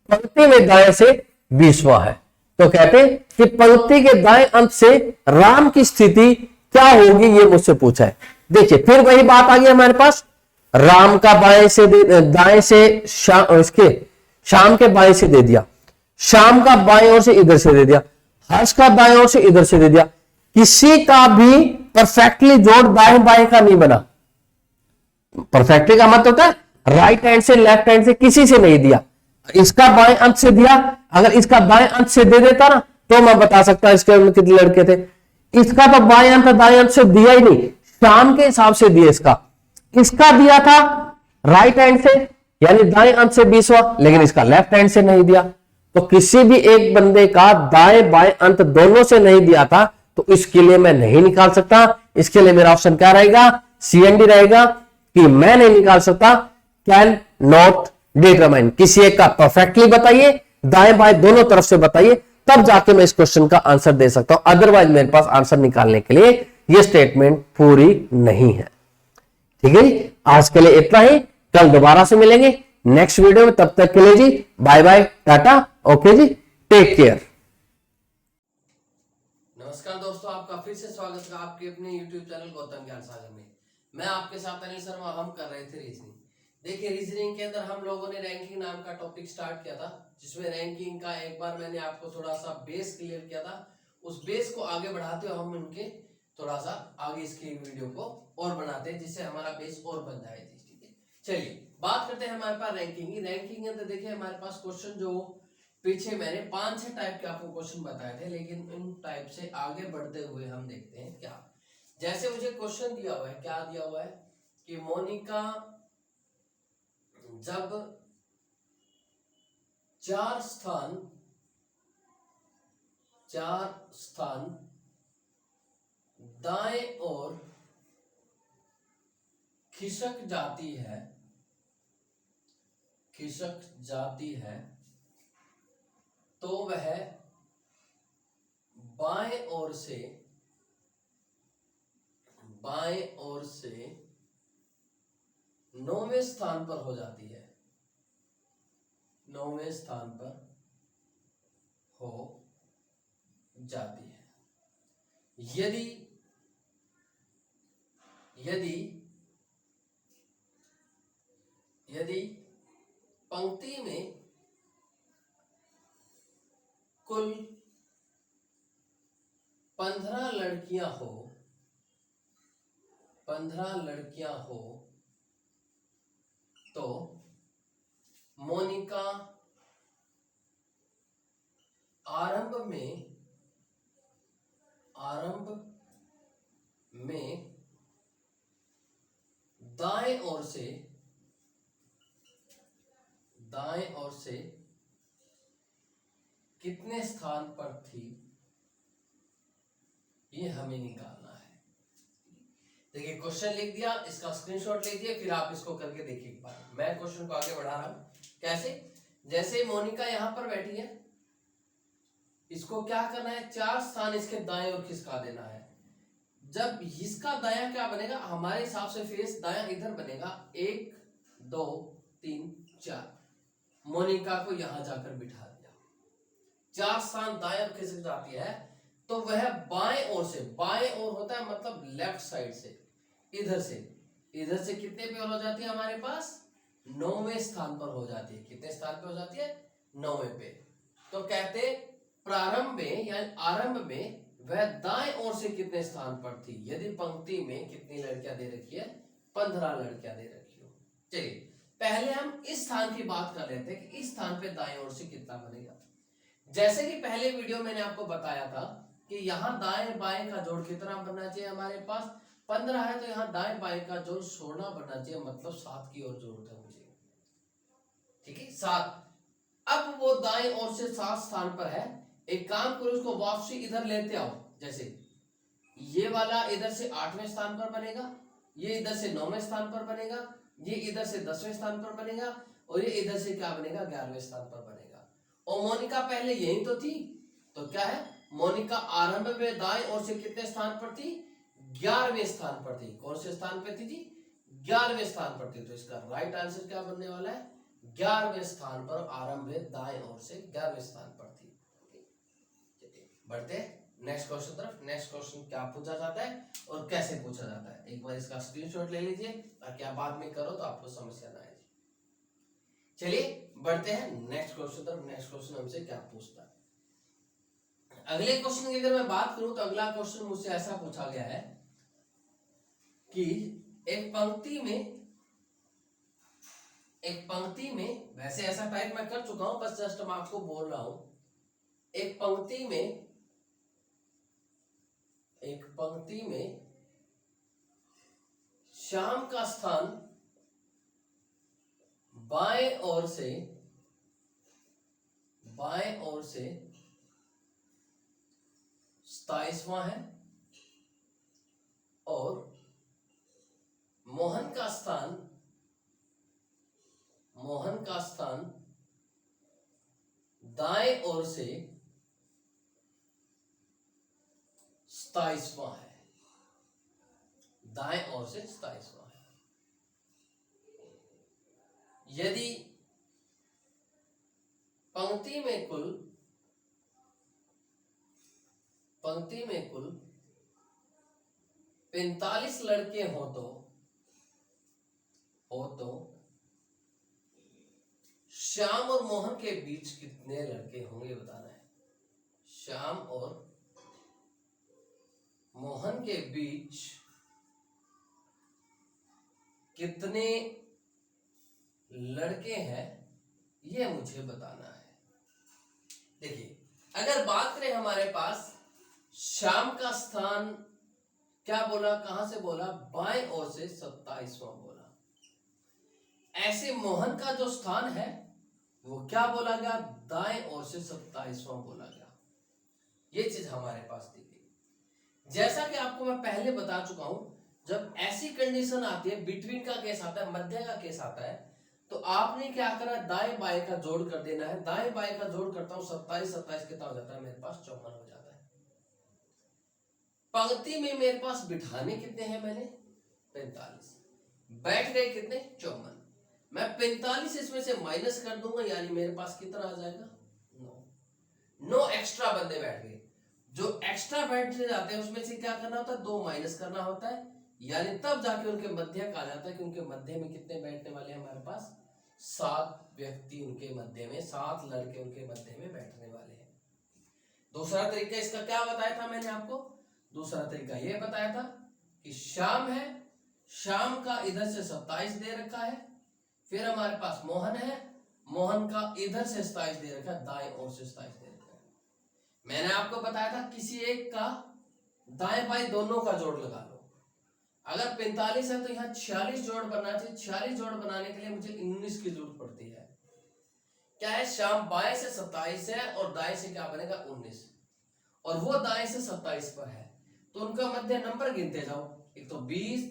पंक्ति में दाएं से 20वां है। तो कहते हैं कि पंक्ति के दाएं अंत से राम की स्थिति क्या होगी, ये मुझसे पूछा है। देखिए, फिर वही बात आ गई हमारे पास, राम का बाएं से दाएं से इसके शाम के बाएं से दे दिया, शाम का बाएं ओर से इधर से दे दिया, हर्ष का दाएं ओर से इधर से दे दिया। किसी का भी परफेक्टली जोड़ दाएं बाएं का नहीं बना। परफेक्टली का मतलब होता है राइट हैंड से लेफ्ट हैंड से किसी से नहीं दिया। इसका बाएं अंत से दिया, अगर इसका दाएं अंत से दे देता ना तो मैं बता सकता इसके अंदर कितने लड़के थे। इसका तो बाएं अंत दाएं अंत से दिया ही नहीं, शाम के हिसाब से दिया। इसका दिया था राइट हैंड से, यानी दाएं अंत से 20वां, लेकिन इसका लेफ्ट हैंड से नहीं दिया। तो किसी भी एक बंदे का दाएं बाएं अंत दोनों से नहीं दिया था, तो इसके लिए मैं नहीं निकाल सकता। इसके लिए मेरा ऑप्शन क्या रहेगा? CND रहेगा कि मैं नहीं निकाल सकता, कैन नॉट डिटरमाइन। किसी एक का परफेक्टली बताइए, दाएं बाएं दोनों तरफ से बताइए, तब जाके मैं इस क्वेश्चन का आंसर दे सकता हूं। अदरवाइज मेरे पास आंसर निकालने के लिए यह स्टेटमेंट पूरी नहीं है। ठीक है जी, आज के लिए इतना ही। कल दोबारा से मिलेंगे नेक्स्ट वीडियो में। तब तक के लिए जी बाय बाय, टाटा, ओके जी, टेक केयर। नमस्कार दोस्तों, आपका फिर से स्वागत है आपके अपने YouTube चैनल गौतम ज्ञान सागर में। मैं आपके साथ अनिल शर्मा। हम कर रहे थे रीजनिंग। देखिए, रीजनिंग के अंदर हम लोगों ने रैंकिंग नाम का टॉपिक स्टार्ट किया था, जिसमें रैंकिंग का एक बार मैंने आपको थोड़ा सा बेस क्लियर किया था। उस बेस को आगे बढ़ाते हुए हम उनके थोड़ा सा आगे इसकी वीडियो को और बनाते हैं, जिससे हमारा बेस और बन जाए। ठीक है, चलिए बात करते हैं हमारे पास रैंकिंग की। रैंकिंग के अंदर देखिए हमारे पास क्वेश्चन जो पीछे मैंने 5-6 टाइप के आपको क्वेश्चन बताए थे, लेकिन इन टाइप से आगे बढ़ते हुए हम देखते हैं क्या। जैसे मुझे क्वेश्चन दिया हुआ है, क्या दिया हुआ है कि मोनिका जब 4 स्थान दाएं और खिसक जाती है तो वह बाएं ओर से 9वें स्थान पर हो जाती है। 9वें स्थान पर हो जाती है। यदि यदि यदि पंक्ति में कुल 15 लड़कियां हो तो मोनिका आरंभ में दाएं ओर से कितने स्थान पर थी, ये हमें निकालना है। देखिए, क्वेश्चन लिख दिया, इसका स्क्रीनशॉट ले दिया, फिर आप इसको करके देखिए एक बार। मैं क्वेश्चन को आगे बढ़ा रहा हूं। कैसे? जैसे मोनिका यहां पर बैठी है, इसको क्या करना है, 4 स्थान इसके दाएं ओर खिसका देना है। जब इसका दायां क्या बनेगा, हमारे हिसाब से फेस दायां इधर बनेगा, 1 2 3 4। मोनिका को यहां जाकर बिठा दिया, 4 स्थान दाएं ओर खिसक जाती है तो वह बाएं ओर से, बाएं ओर होता है मतलब लेफ्ट साइड से, इधर से कितने पे हो जाती है हमारे पास, 9वें स्थान पर हो जाती है। कितने स्थान पे हो जाती है, 9वें पे। तो कहते प्रारंभ में या आरंभ में वह दाएं ओर से कितने स्थान पर थी, यदि पंक्ति में कितनी लड़कियां दे रखी है, 15 लड़कियां दे रखी हो। चलिए पहले हम इस स्थान की बात कर लेते हैं कि इस स्थान पे दाएं ओर से कितना बनेगा। जैसे कि पहले वीडियो मैंने आपको बताया था कि यहां दाएं बाएं का जोड़ कितना बनना चाहिए, हमारे पास 15 है तो यहां दाएं बाएं का जोड़ 16 बनना चाहिए, मतलब 7 की ओर जोड़ था मुझे। ठीक है, 7। अब वो दाएं ओर से 7 स्थान पर है, एक काम करो, उसको वापसी इधर लेते आओ। जैसे ये वाला इधर से 8वें स्थान पर बनेगा, ये इधर से 9वें स्थान पर बनेगा, ये इधर से 10वें स्थान पर बनेगा, और ये इधर से क्या बनेगा, 11वें स्थान पर बनेगा। और मोनिका पहले यही तो थी, तो क्या है, मोनिका आरंभ में दाएं ओर से कितने स्थान पर थी, 11वें स्थान पर थी। कौन से स्थान पे थी जी, 11वें स्थान पर थी। तो इसका राइट आंसर क्या बनने वाला है, 11वें स्थान पर, आरंभ में दाएं ओर से 11वें स्थान पर थी। बढ़ते हैं नेक्स्ट क्वेश्चन तरफ। नेक्स्ट क्वेश्चन क्या पूछा जाता है और कैसे पूछा जाता है, एक बार इसका स्क्रीनशॉट ले लीजिए ताकि आप बाद में करो तो आपको समस्या ना आए। चलिए बढ़ते हैं नेक्स्ट क्वेश्चन तरफ। नेक्स्ट क्वेश्चन हमसे क्या पूछता है। अगले क्वेश्चन की अगर मैं बात करूं तो अगला क्वेश्चन मुझसे ऐसा पूछा गया है कि एक पंक्ति में वैसे ऐसा टाइप मैं कर चुका हूं, बस जस्ट मैं आपको बोल रहा हूं। एक पंक्ति में श्याम का स्थान बाएं बाएं ओर से 27वां है और मोहन का स्थान दाएं ओर से 27वां है, दाएं ओर से 27वां है। यदि पंक्ति में कुल 45 लड़के हो तो श्याम और मोहन के बीच कितने लड़के होंगे बताना है। श्याम और मोहन के बीच कितने लड़के हैं ये मुझे बताना है। देखिए, अगर बात करें हमारे पास श्याम का स्थान क्या बोला, कहां से बोला, बाएं ओर से 27वां बोला। ऐसे मोहन का जो स्थान है वो क्या बोला गया, दाएं ओर से 27वां बोला गया। ये चीज हमारे पास दी गई। जैसा कि आपको मैं पहले बता चुका हूं, जब ऐसी कंडीशन आती है, बिटवीन का केस आता है, मध्य का केस आता है, तो आपने क्या करा, दाएं बाएं का जोड़ कर देना है। दाएं बाएं का जोड़ करता हूं, 27 कितना हो जाता है मेरे पास, 54 हो जाता है। पंक्ति में मेरे पास बिठाने कितने हैं, मैंने 45, बैठ गए कितने, 54। मैं 45 इसमें से माइनस कर दूंगा, यानी मेरे पास कितना आ जाएगा, 9 एक्स्ट्रा बंदे बैठ गए। जो एक्स्ट्रा बैठ जाते हैं उसमें से क्या करना होता है, 2 माइनस करना होता है, यानी तब जाके उनके मध्य का आ जाता है कि उनके मध्य में कितने बैठने वाले हैं हमारे पास, 7 व्यक्ति उनके मध्य में, 7 लड़के उनके मध्य में बैठने वाले हैं। दूसरा तरीका इसका क्या बताया था मैंने आपको, दूसरा तरीका यह बताया था कि श्याम है, श्याम का इधर से 27 दे रखा है, फिर हमारे पास मोहन है, मोहन का इधर से 27 दे रखा है, दाएं ओर से 27 दे रखा है। मैंने आपको बताया था किसी एक का दाएं बाएं दोनों का जोड़ लगा लो। अगर 45 है तो यहाँ 46 जोड़ बनना चाहिए। 46 जोड़ बनाने के लिए मुझे 19 की जरूरत पड़ती है। क्या है, श्याम बाएं से 27 है और दाएं से क्या बनेगा, 19, और वो दाएं से 27 पर है, तो उनका मध्य नंबर गिनते जाओ। एक तो 20,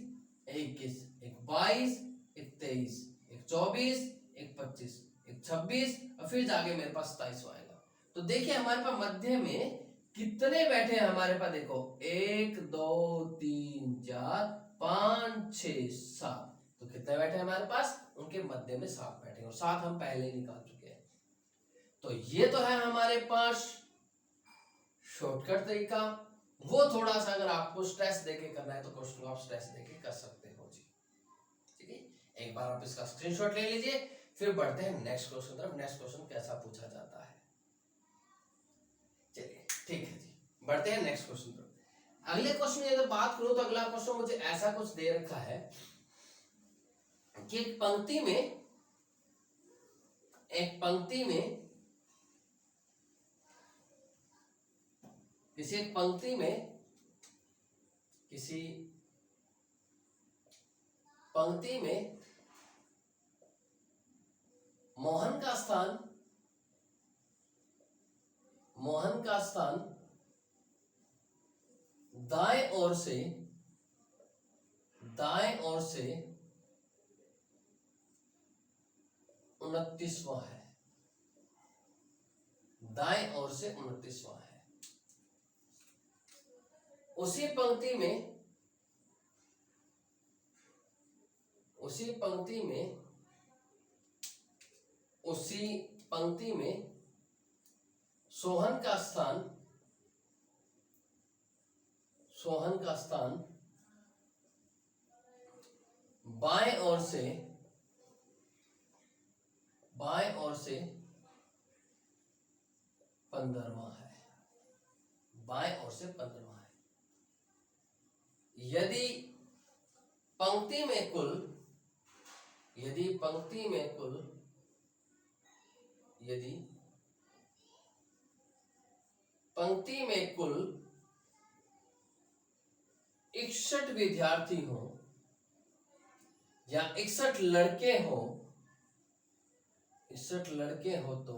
एक 21, एक 22, एक 23, एक 24, एक 25, एक 26, और फिर जाके मेरे पास 27 आएगा। तो देखिए हमारे पास मध्य में कितने बैठे हैं हमारे पास, देखो 1 2 3 4 5 6 7, तो कितने बैठे हैं हमारे पास, उनके मध्य में 7 बैठे, और 7 हम पहले ही निकाल चुके हैं। तो ये तो है हमारे पास शॉर्टकट तरीका। वो थोड़ा सा अगर आपको स्ट्रेस देके करना है तो क्वेश्चन को आप स्ट्रेस देके कर सकते हो जी, ठीक है। एक बार आप इसका स्क्रीनशॉट ले लीजिए, फिर बढ़ते हैं नेक्स्ट क्वेश्चन तरफ। नेक्स्ट क्वेश्चन कैसा पूछा जाता है, चलिए ठीक है जी, बढ़ते हैं नेक्स्ट क्वेश्चन तरफ। अगले क्वेश्चन की अगर बात करूं तो अगला क्वेश्चन मुझे ऐसा कुछ दे रखा है कि एक पंक्ति में किसी पंक्ति में मोहन का स्थान दाएं ओर से 29वां है, दाएं ओर से 29वां है। उसी पंक्ति में सोहन का स्थान बाएं ओर से 15वां है, बाएं ओर से 15वां है। यदि पंक्ति में कुल 61 विद्यार्थी हो या 61 लड़के हो तो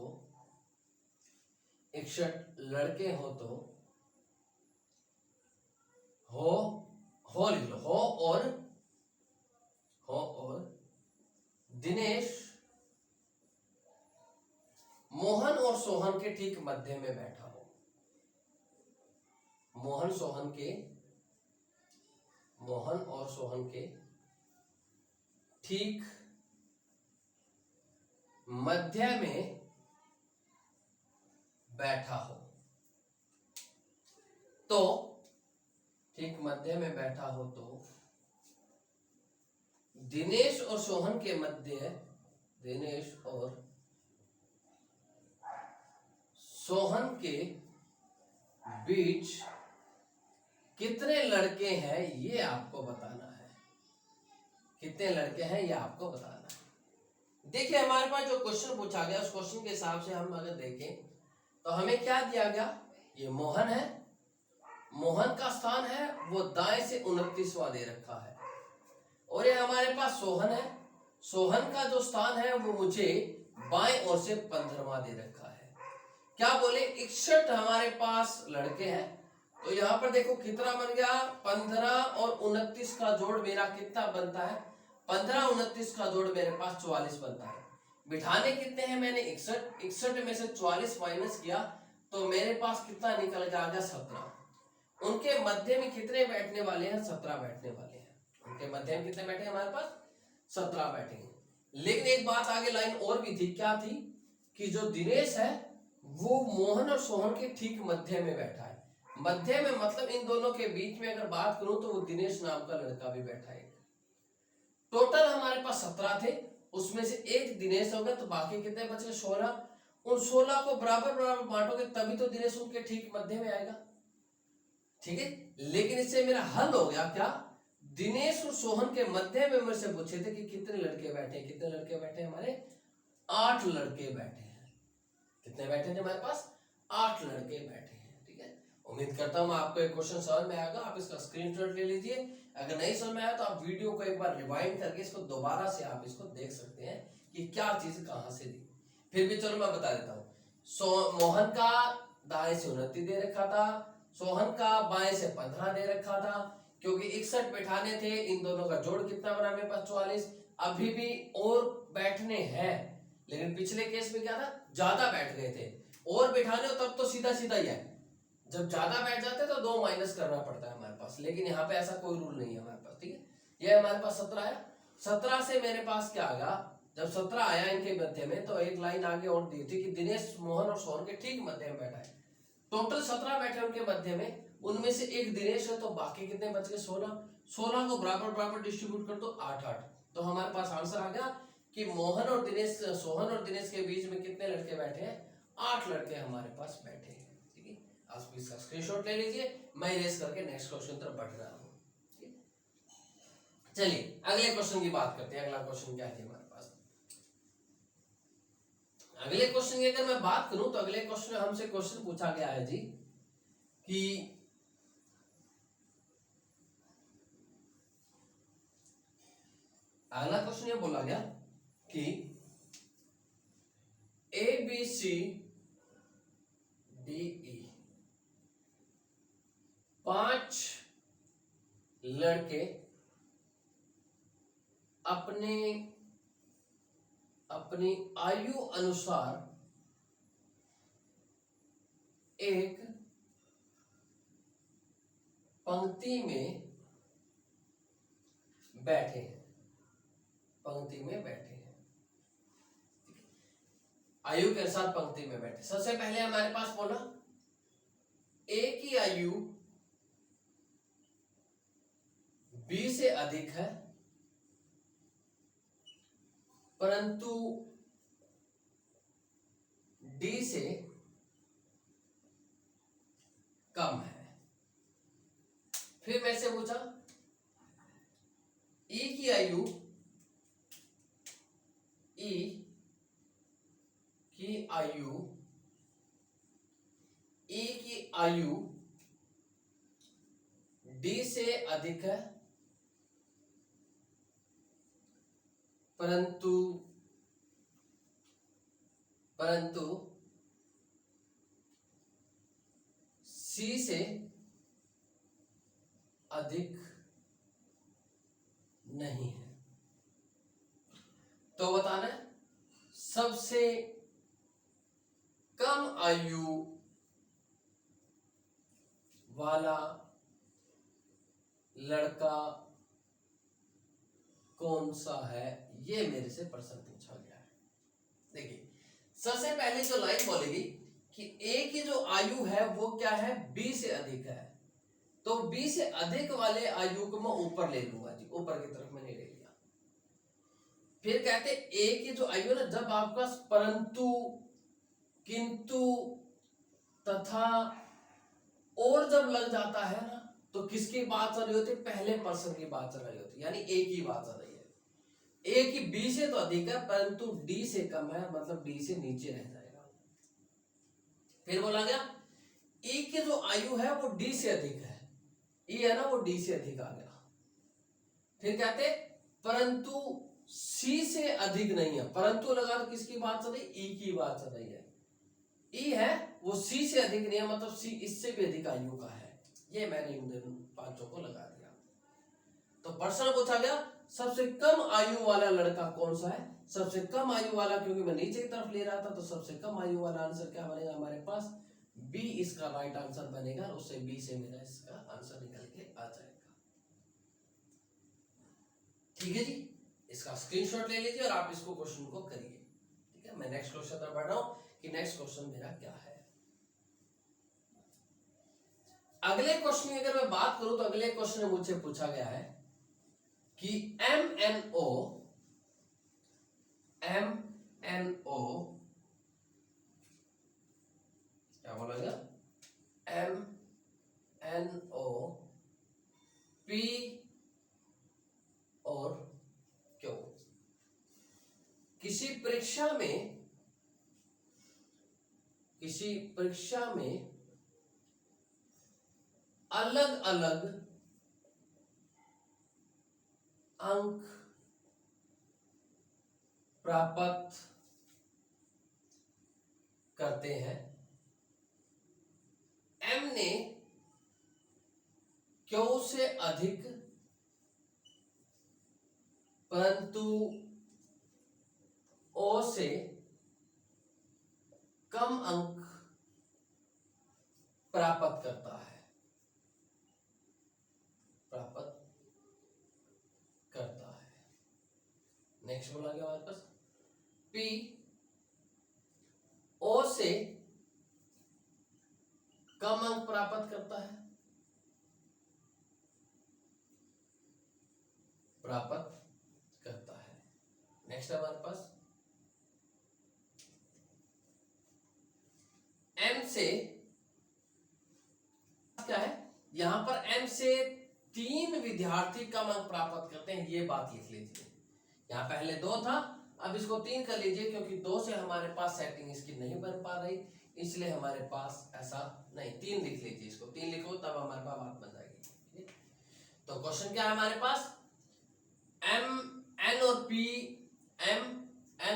61 लड़के हो तो हो लिख लो, हो और दिनेश मोहन और सोहन के ठीक मध्य में बैठा हो। मोहन और सोहन के ठीक मध्य में बैठा हो। तो ठीक मध्य में बैठा हो तो दिनेश और सोहन के मध्य, दिनेश और सोहन के बीच कितने लड़के हैं ये आपको बताना है। कितने लड़के हैं ये आपको बताना है। देखिए हमारे पास जो क्वेश्चन पूछा गया उस क्वेश्चन के हिसाब से हम अगर देखें तो हमें क्या दिया गया, ये मोहन है, मोहन का स्थान है वो दाएं से 29वां दे रखा है, और ये हमारे पास सोहन है, सोहन का जो स्थान है वो मुझे बाएं ओर से 15वां दे रखा है। क्या बोले 61 हमारे पास लड़के हैं, तो यहां पर देखो कितना बन गया, 15 और 29 का जोड़ मेरा कितना बनता है, 15 29 का जोड़ मेरे पास 44 बनता है। बिठाने कितने हैं, मैंने 61 में से 44 माइनस किया तो मेरे पास कितना निकल के आ गया 17। उनके मध्य में कितने बैठने वाले हैं, 17 बैठने वाले हैं। उनके मध्य में कितने बैठे हमारे पास, 17 बैठेंगे। लेकिन एक बात आगे लाइन और भी थी, क्या थी कि जो दिनेश है वो मोहन और सोहन के ठीक मध्य में बैठा है। मध्य में मतलब इन दोनों के बीच में अगर बात करूं तो वो दिनेश नाम का लड़का भी बैठा है। टोटल हमारे पास 17 थे, उसमें से एक दिनेश हो गया तो बाकी कितने बचे 16। उन 16 को बराबर बराबर बांटोगे तभी तो दिनेश उनके ठीक मध्य में आएगा, ठीक है। लेकिन इससे मेरा हल हो गया क्या, दिनेश और सोहन के मध्य में मेरे से पूछे थे कि कितने लड़के बैठे, कितने लड़के बैठे हमारे 8 लड़के बैठे हैं। कितने बैठे थे हमारे पास, 8 लड़के बैठे हैं, ठीक है। उम्मीद करता हूं आपको एक क्वेश्चन समझ में आएगा। आप इसका स्क्रीनशॉट ले लीजिए, अगर नहीं समझ में आया तो आप वीडियो को एक बार रिवाइंड करके इसको दोबारा से आप इसको देख सकते हैं कि क्या चीज कहां से दी। फिर भी चलो मैं बता देता हूँ। मोहन का दाएं से 29 दे रखा था, सोहन का बाएं से 15 दे रखा था, क्योंकि 61 बैठाने थे, इन दोनों का जोड़ कितना बना मेरे पास 44। अभी भी और बैठने हैं, लेकिन पिछले केस में क्या था, ज्यादा बैठ गए थे, और बैठाने हो तब तो सीधा सीधा ही है, जब ज्यादा बैठ जाते तो 2 माइनस करना पड़ता है हमारे पास, लेकिन यहाँ पे ऐसा कोई रूल नहीं है हमारे पास, ठीक है। ये हमारे पास 17 है, 17 से मेरे पास क्या आ गया, जब 17 आया इनके मध्य में तो एक लाइन आगे और दी थी कि दिनेश मोहन और सोहन के ठीक मध्य में बैठा है। टोटल 17 बैठे उनके मध्य में, उनमें से एक दिनेश है तो बाकी कितने बच गए 16। 16 को बराबर बराबर डिस्ट्रीब्यूट कर दो 8 8, तो हमारे पास आंसर आ गया कि मोहन और दिनेश, सोहन और दिनेश के बीच में कितने लड़के बैठे हैं, 8 लड़के हमारे पास बैठे हैं, ठीक है। आप इसका स्क्रीनशॉट ले लीजिए, मैं इरेज करके नेक्स्ट क्वेश्चन तरफ बढ़ रहा हूं। चलिए अगले क्वेश्चन की बात करते हैं। अगला क्वेश्चन क्या है हमारे पास, अगले क्वेश्चन की अगर मैं बात करूं तो अगले क्वेश्चन में हमसे क्वेश्चन पूछा गया है जी कि अगला क्वेश्चन ये बोला गया कि ABC DE 5 लड़के अपनी आयु अनुसार एक पंक्ति में बैठे हैं, पंक्ति में बैठे हैं, आयु के अनुसार पंक्ति में बैठे। सबसे पहले हमारे पास बोला ए की आयु बी से अधिक है परंतु डी से कम है। फिर मेरे से पूछा ई की आयु, ई की आयु, ई की आयु डी से अधिक है परंतु सी से अधिक नहीं है। तो बताना है सबसे कम आयु वाला लड़का कौन सा है, ये मेरे से प्रश्न पूछा गया है। देखिए सबसे पहले जो लाइन बोलेगी कि ए की जो आयु है वो क्या है, बी से अधिक है, तो बी से अधिक वाले आयु को मैं ऊपर ले लूंगा जी, ऊपर की तरफ मैंने ले लिया। फिर कहते ए की जो आयु है ना, जब आपका परंतु, किंतु, तथा और जब लग जाता है ना, तो किसकी बात चल रही होती है, पहले पर्सन की बात चल रही होती है, यानी ए की बात चल रही है। ए की बी से तो अधिक है परंतु डी से कम है, मतलब डी से नीचे रह जाएगा। फिर बोला गया ई की जो आयु है वो डी से अधिक है, ई है ना वो डी से अधिक आ गया। फिर कहते परंतु सी से अधिक नहीं है, परंतु लगा तो किसकी बात चल रही, ई की बात चल रही है। ई है वो सी से अधिक नहीं है, मतलब सी इससे भी अधिक आयु का है। ये मैंने इन दोनों पांचों को लगा दिया। तो प्रश्न पूछा गया सबसे कम आयु वाला लड़का कौन सा है, सबसे कम आयु वाला, क्योंकि मैं नीचे की तरफ ले रहा था, तो सबसे कम आयु वाला आंसर क्या बनेगा हमारे पास, बी इसका राइट आंसर बनेगा। उससे बी से मेरा इसका आंसर निकल के आ जाएगा। ठीक है जी, इसका स्क्रीनशॉट ले लीजिए और आप इसको क्वेश्चन को करिए। ठीक है, मैं नेक्स्ट क्वेश्चन पर बढ़ रहा हूं कि नेक्स्ट क्वेश्चन मेरा क्या है। अगले क्वेश्चन की अगर मैं बात करूं तो अगले क्वेश्चन में मुझसे पूछा गया है कि MNO क्या बोला गया, MNO P और Q किसी परीक्षा में अलग अलग अंक प्राप्त करते हैं। M ने Q से अधिक परंतु O से कम अंक प्राप्त करता है, नेक्स्ट बोला गया हमारे पास P O से कम अंक प्राप्त करता है, नेक्स्ट है हमारे पास M से क्या है, यहां पर M से 3 विद्यार्थी कम अंक प्राप्त करते हैं, ये बात लिख लीजिए। यहाँ पहले 2 था, अब इसको 3 कर लीजिए, क्योंकि 2 से हमारे पास सेटिंग इसकी नहीं बन पा रही, इसलिए हमारे पास ऐसा नहीं, 3 लिख लीजिए, इसको 3 लिखो तब हमारे पास बात बन जाएगी। तो क्वेश्चन क्या है हमारे पास, M N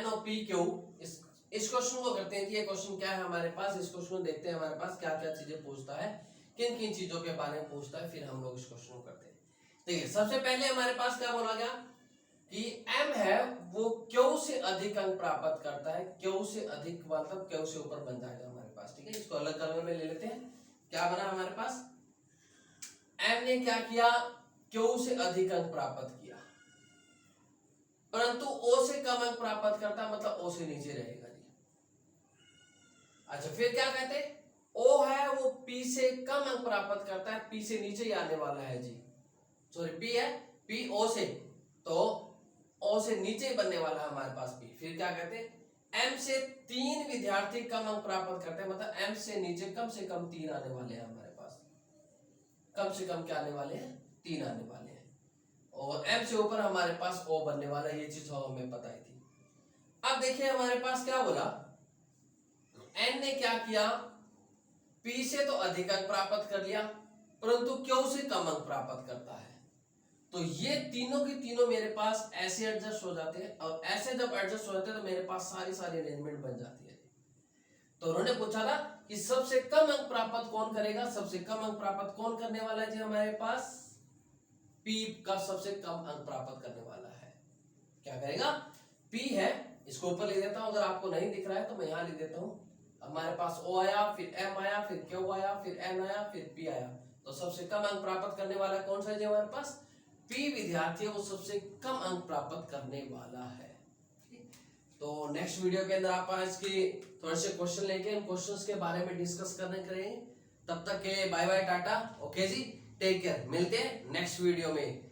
और P Q, इस क्वेश्चन को करते हैं कि ये क्वेश्चन क्या है हमारे पास, इस क्वेश्चन को देखते हैं हमारे पास क्या क्या चीजें पूछता है, किन किन चीजों के बारे में पूछता है, फिर हम लोग इस क्वेश्चन को करते हैं। देखिए सबसे पहले हमारे पास क्या बोला गया कि M है वो Q से अधिक अंक प्राप्त करता है, Q से अधिक मतलब Q से ऊपर बन जाएगा हमारे पास। ठीक है, इसको अलग कलर में ले लेते हैं। क्या बना हमारे पास, M ने क्या किया, Q से अधिक अंक प्राप्त किया, परंतु O से कम अंक प्राप्त करता है, मतलब O से नीचे रहेगा जी। अच्छा फिर क्या कहते हैं, O है वो P से कम अंक प्राप्त करता है, P से नीचे ही आने वाला है जी, सॉरी P है, P O से, तो O से नीचे बनने वाला है हमारे पास P। फिर क्या कहते हैं, M से 3 विद्यार्थी कम अंक प्राप्त करते हैं, मतलब M से नीचे कम से कम 3 आने वाले हैं हमारे पास, कम से कम क्या आने वाले हैं, 3 आने वाले हैं, और M से ऊपर हमारे पास O बनने वाला है, ये चीज हमें पता ही थी। अब देखिए हमारे पास क्या बोला, N ने क्या किया, P से तो अधिक अंक प्राप्त कर लिया, परंतु Q से कम अंक प्राप्त करता है, तो ये तीनों के तीनों मेरे पास ऐसे एडजस्ट हो जाते हैं, और ऐसे जब एडजस्ट हो जाते हैं तो मेरे पास सारी अरेंजमेंट बन जाती है। तो उन्होंने पूछा था कि सबसे कम अंक प्राप्त कौन करेगा, सबसे कम अंक प्राप्त कौन करने वाला है जी हमारे पास, P का सबसे कम अंक प्राप्त करने वाला है। क्या करेगा, P है, इसको ऊपर लिख देता हूं, अगर आपको नहीं दिख रहा है तो मैं यहां लिख देता हूं। हमारे पास O आया, फिर M आया, फिर Q आया, फिर N आया, फिर P आया। तो सबसे कम अंक प्राप्त करने वाला कौन सा है जी हमारे पास, P विद्यार्थी है, वो सबसे कम अंक प्राप्त करने वाला है। तो नेक्स्ट वीडियो के अंदर आप इसकी थोड़े से क्वेश्चन लेके इन क्वेश्चंस के बारे में डिस्कस करने करेंगे। तब तक के बाय बाय टाटा, ओके जी, टेक केयर, मिलते हैं नेक्स्ट वीडियो में।